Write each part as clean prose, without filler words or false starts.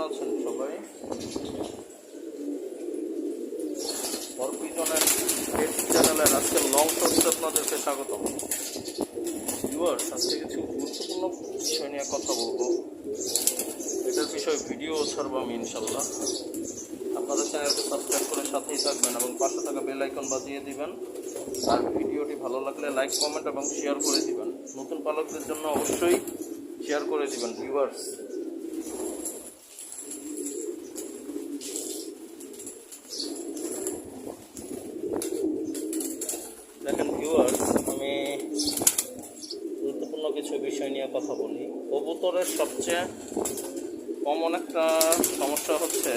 আছেন সবাই? অর্পিজনের চ্যানেলের আজকে লং শর্টসে আপনাদেরকে স্বাগতম। ভিউয়ার্স, আজকে কিছু গুরুত্বপূর্ণ বিষয় নিয়ে কথা বলবো। এটার বিষয়ে ভিডিও ছাড়বো আমি ইনশাল্লাহ। আপনারা চ্যানেলকে সাবস্ক্রাইব করে সাথেই থাকবেন এবং পাশে থাকা বেল আইকন বাজিয়ে দিবেন। আর ভিডিওটি ভালো লাগলে লাইক, কমেন্ট এবং শেয়ার করে দিবেন। নতুন পালকদের জন্য অবশ্যই শেয়ার করে দিবেন। ভিউয়ার্স, দেখেন ভিউয়ার্স, আমি গুরুত্বপূর্ণ কিছু বিষয় নিয়ে কথা বলি। কবুতরের সবচেয়ে কমন একটা সমস্যা হচ্ছে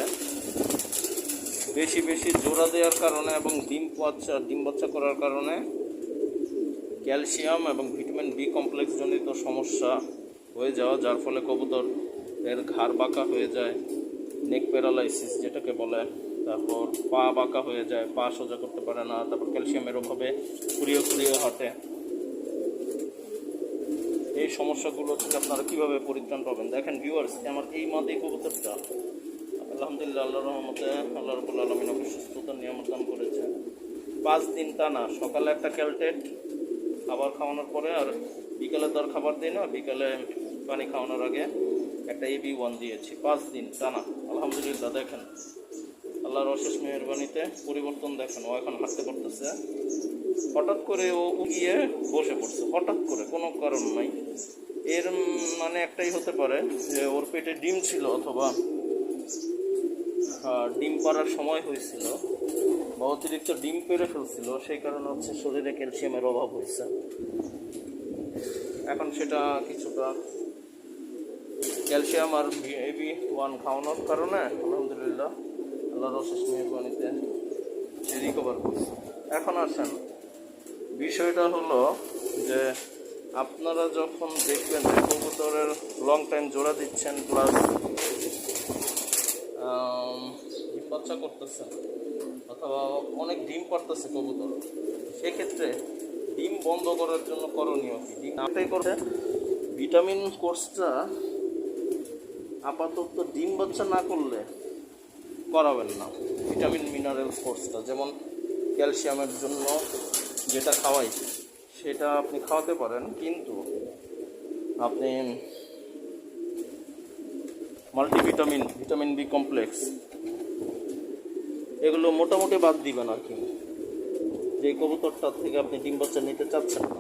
বেশি বেশি জোড়া দেওয়ার কারণে এবং ডিম বাচ্চা করার কারণে ক্যালসিয়াম এবং ভিটামিন বি কমপ্লেক্স জনিত সমস্যা হয়ে যাওয়া, যার ফলে কবুতর এর ঘাড় বাঁকা হয়ে যায়, নেক প্যারালাইসিস যেটাকে বলে, তারপর পা বাঁকা হয়ে যায়, পা সোজা করতে পারে না, তারপর ক্যালসিয়ামের অভাবে ফুরিয়ে ফুরিয়ে হাঁটে। এই সমস্যাগুলো থেকে আপনারা কীভাবে পরিত্রাণ পাবেন? দেখেন ভিউয়ার্স, আমার এই মাদি কবুতরটা আলহামদুলিল্লাহ আল্লাহর রহমতে আল্লাহ রাব্বুল আলামিন ওকে সুস্থতার নিয়ামত দান করেছে। 5 দিন টানা সকালে একটা ক্যালটেট খাবার খাওয়ানোর পরে, আর বিকালে তো আর খাবার দিই না, বিকালে পানি খাওয়ানোর আগে একটা AB1 দিয়েছি। 5 দিন টানা আলহামদুলিল্লাহ। দেখেন আল্লাহর অশেষ মেহেরবানিতে পরিবর্তন দেখেন। ও এখন হাঁটতে পারতেছে। হঠাৎ করে ও গিয়ে বসে পড়ছে, হঠাৎ করে, কোনো কারণ নাই। এর মানে একটাই হতে পারে যে ওর পেটে ডিম ছিল, অথবা ডিম পাড়ার সময় হয়েছিল বা অতিরিক্ত ডিম পেড়ে ফেলছিল, সেই কারণে হচ্ছে শরীরে ক্যালসিয়ামের অভাব হয়েছে। এখন সেটা কিছুটা ক্যালসিয়াম আর AB1 খাওয়ানোর কারণে আলহামদুলিল্লাহ আল্লাহর অশেষ মেহেরবানিতে রিকভার করছে। এখন আসেন, বিষয়টা হলো যে আপনারা যখন দেখবেন যে কবুতরের লং টাইম জোড়া দিচ্ছেন প্লাস ডিম বাচ্চা করতেছে অথবা অনেক ডিম পারতেছে কবুতর, সেক্ষেত্রে ডিম বন্ধ করার জন্য করণীয় কি? ডিম একটাই করে, ভিটামিন কোর্সটা আপাতত ডিম বাচ্চা না করলে করাবেন না। ভিটামিন মিনারেল কোর্সটা, যেমন ক্যালসিয়ামের জন্য যেটা খাওয়াই সেটা আপনি খাওয়াতে পারেন, কিন্তু আপনি মাল্টিভিটামিন, ভিটামিন বি কমপ্লেক্স এগুলো মোটামুটি বাদ দিবেন আর কি, যে কবুতরটা থেকে আপনি ডিম বাচ্চা নিতে চাচ্ছেন না।